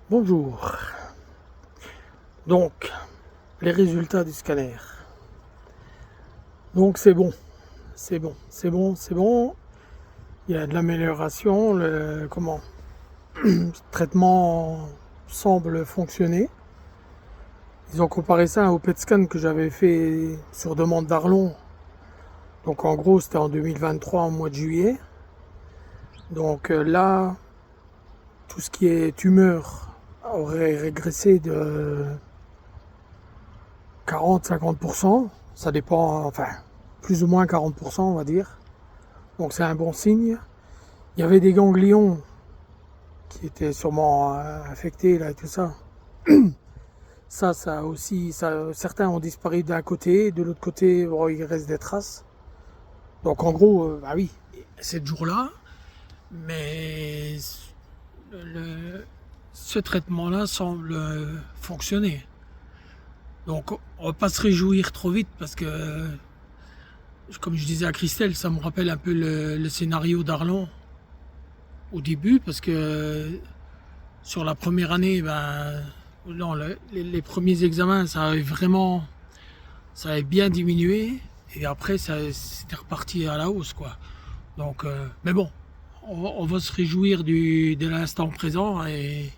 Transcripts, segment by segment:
Bonjour. Donc, les résultats du scanner. Donc c'est bon, c'est bon. Il y a de l'amélioration. Le traitement semble fonctionner. Ils ont comparé ça au PET scan que j'avais fait sur demande d'Arlon. Donc en gros, c'était en 2023, en mois de juillet. Donc là, tout ce qui est tumeur aurait régressé de 40-50%, ça dépend, enfin, plus ou moins 40%, on va dire. Donc c'est un bon signe. Il y avait des ganglions qui étaient sûrement affectés, là, et tout ça. Ça aussi, certains ont disparu d'un côté, de l'autre côté, bon, il reste des traces. Donc en gros, bah oui, 7 jours-là, mais ce traitement-là semble fonctionner. Donc on va pas se réjouir trop vite parce que, comme je disais à Christelle, ça me rappelle un peu le scénario d'Arlon au début, parce que sur la première année, ben, non, les premiers examens, ça avait bien diminué, et après c'était reparti à la hausse, quoi. Donc, mais bon, on va se réjouir de l'instant présent et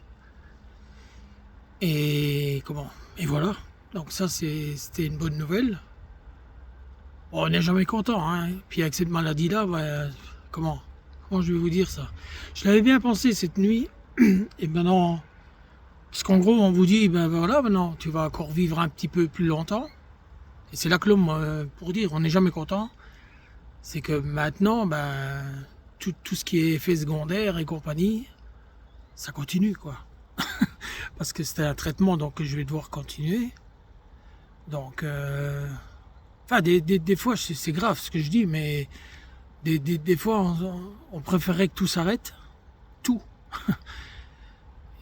voilà. Donc ça, c'était une bonne nouvelle. Bon, on n'est jamais content, hein. Puis avec cette maladie-là, comment, comment je vais vous dire ça? Je l'avais bien pensé cette nuit, et maintenant, parce qu'en gros, on vous dit, ben voilà, maintenant, tu vas encore vivre un petit peu plus longtemps. Et c'est là que l'homme, pour dire, on n'est jamais content, c'est que maintenant, ben, tout ce qui est effets secondaires et compagnie, ça continue, quoi. Parce que c'était un traitement, donc je vais devoir continuer. Donc, enfin, des fois, c'est grave ce que je dis, mais des fois, on préférerait que tout s'arrête. Tout.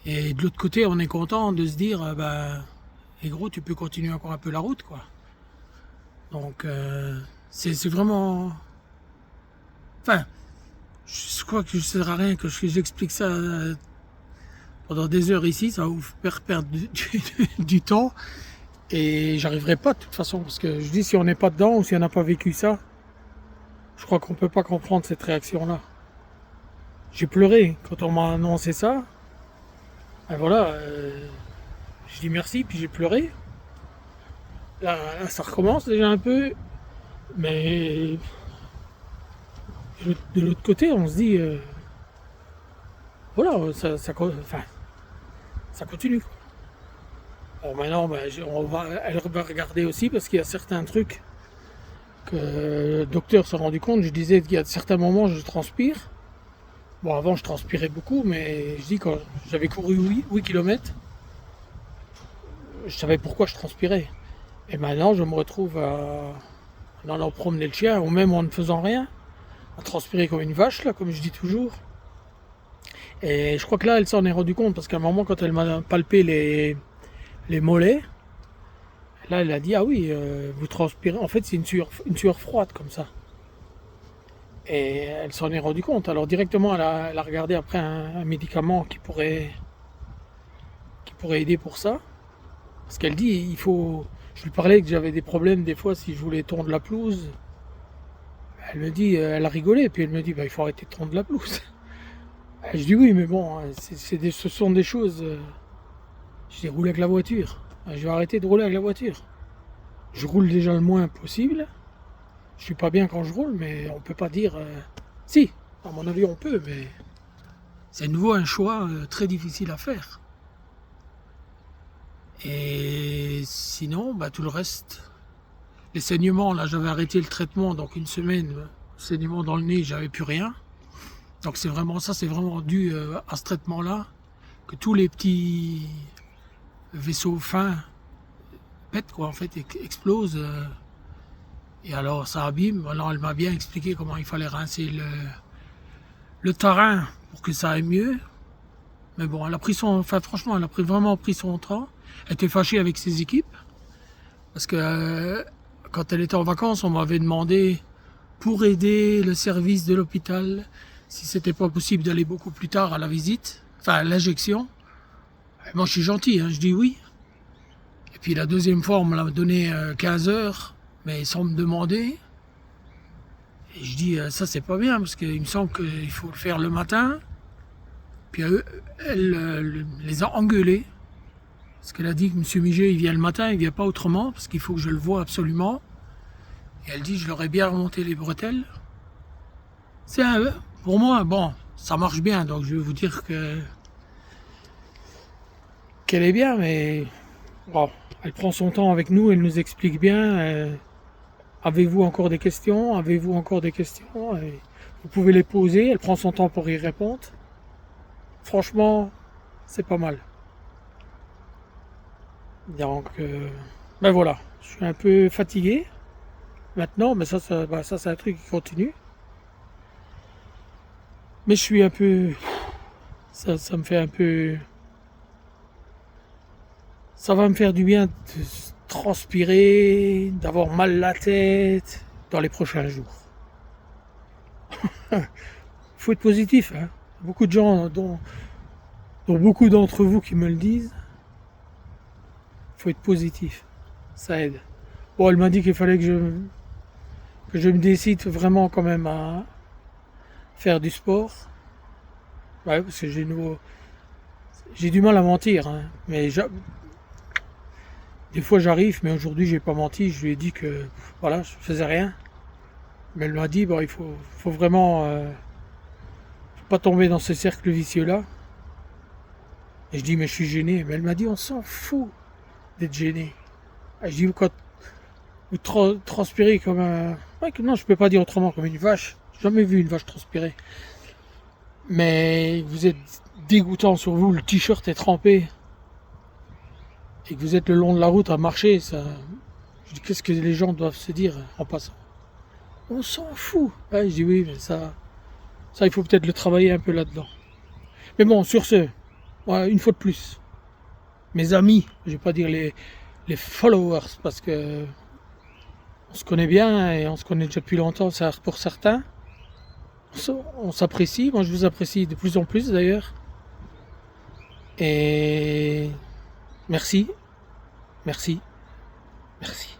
Et de l'autre côté, on est content de se dire, bah, et gros, tu peux continuer encore un peu la route, quoi. Donc, c'est vraiment... Enfin, je crois que je ne sert à rien que j'explique ça pendant des heures ici, ça va vous faire perdre du temps. Et j'arriverai pas de toute façon, parce que je dis, si on n'est pas dedans ou si on n'a pas vécu ça, je crois qu'on peut pas comprendre cette réaction-là. J'ai pleuré quand on m'a annoncé ça. Et voilà, je dis merci, puis j'ai pleuré. Là, ça recommence déjà un peu, mais de l'autre côté, on se dit, voilà, enfin, ça continue. Bon, maintenant, elle va regarder aussi, parce qu'il y a certains trucs que le docteur s'est rendu compte. Je disais qu'il y a certains moments, je transpire. Bon, avant, je transpirais beaucoup, mais je dis, quand j'avais couru 8 km, je savais pourquoi je transpirais. Et maintenant, je me retrouve en allant promener le chien, ou même en ne faisant rien, à transpirer comme une vache, là, comme je dis toujours. Et je crois que là, elle s'en est rendu compte, parce qu'à un moment, quand elle m'a palpé les mollets, là, elle a dit, ah oui, vous transpirez. En fait, c'est une sueur froide, comme ça. Et elle s'en est rendu compte. Alors directement, elle a regardé après un médicament qui pourrait aider pour ça. Parce qu'elle dit, il faut... Je lui parlais que j'avais des problèmes des fois si je voulais tondre la pelouse. Elle me dit, elle a rigolé, puis elle me dit, bah, il faut arrêter de tondre la pelouse. Je dis oui, mais bon, ce sont des choses... Je dis, roule avec la voiture. Je vais arrêter de rouler avec la voiture. Je roule déjà le moins possible. Je suis pas bien quand je roule, mais on peut pas dire... Si, à mon avis, on peut, mais... C'est à nouveau un choix très difficile à faire. Et sinon, bah, tout le reste... Les saignements, là, j'avais arrêté le traitement, donc une semaine, saignement dans le nez, j'avais plus rien. Donc c'est vraiment dû à ce traitement-là, que tous les petits vaisseaux fins pètent, quoi, en fait, explosent. Et alors ça abîme. Alors elle m'a bien expliqué comment il fallait rincer le terrain pour que ça aille mieux. Mais bon, franchement, elle a vraiment pris son temps. Elle était fâchée avec ses équipes. Parce que quand elle était en vacances, on m'avait demandé, pour aider le service de l'hôpital, si c'était pas possible d'aller beaucoup plus tard à la visite, enfin à l'injection. Moi, je suis gentil, hein, je dis oui. Et puis la deuxième fois, on me l'a donné 15 heures, mais sans me demander. Et je dis, ça, c'est pas bien, parce qu'il me semble qu'il faut le faire le matin. Puis elle les a engueulés. Parce qu'elle a dit que M. Miget, il vient le matin, il vient pas autrement, parce qu'il faut que je le voie absolument. Et elle dit, je leur ai bien remonté les bretelles. C'est pour moi, bon, ça marche bien, donc je vais vous dire qu'elle est bien, mais bon, elle prend son temps avec nous, elle nous explique bien. Avez-vous encore des questions? Avez-vous encore des questions? Et vous pouvez les poser, elle prend son temps pour y répondre. Franchement, c'est pas mal. Donc, ben voilà, je suis un peu fatigué maintenant, mais ça c'est un truc qui continue. Mais je suis un peu, ça me fait un peu, ça va me faire du bien de transpirer, d'avoir mal la tête dans les prochains jours. Il faut être positif, hein. Beaucoup de gens, dont beaucoup d'entre vous qui me le disent, il faut être positif, ça aide. Bon, elle m'a dit qu'il fallait que je me décide vraiment quand même à faire du sport. Ouais, parce que j'ai du mal à mentir, hein. Mais des fois j'arrive, mais aujourd'hui j'ai pas menti. Je lui ai dit que voilà, je faisais rien. Mais elle m'a dit bon, faut vraiment faut pas tomber dans ce cercle vicieux là. Et je dis mais je suis gêné. Mais elle m'a dit on s'en fout d'être gêné. Et je dis quand vous transpirez comme un, ouais, non, je peux pas dire autrement, comme une vache. J'ai jamais vu une vache transpirer. Mais vous êtes dégoûtant sur vous, le t-shirt est trempé et que vous êtes le long de la route à marcher, ça. Je dis qu'est-ce que les gens doivent se dire en passant? On s'en fout. Ouais, je dis oui, mais ça il faut peut-être le travailler un peu là-dedans. Mais bon, sur ce, voilà, une fois de plus, mes amis, je vais pas dire les followers parce que on se connaît bien et on se connaît déjà depuis longtemps, ça pour certains. On s'apprécie, moi je vous apprécie de plus en plus d'ailleurs. Et merci, merci, merci.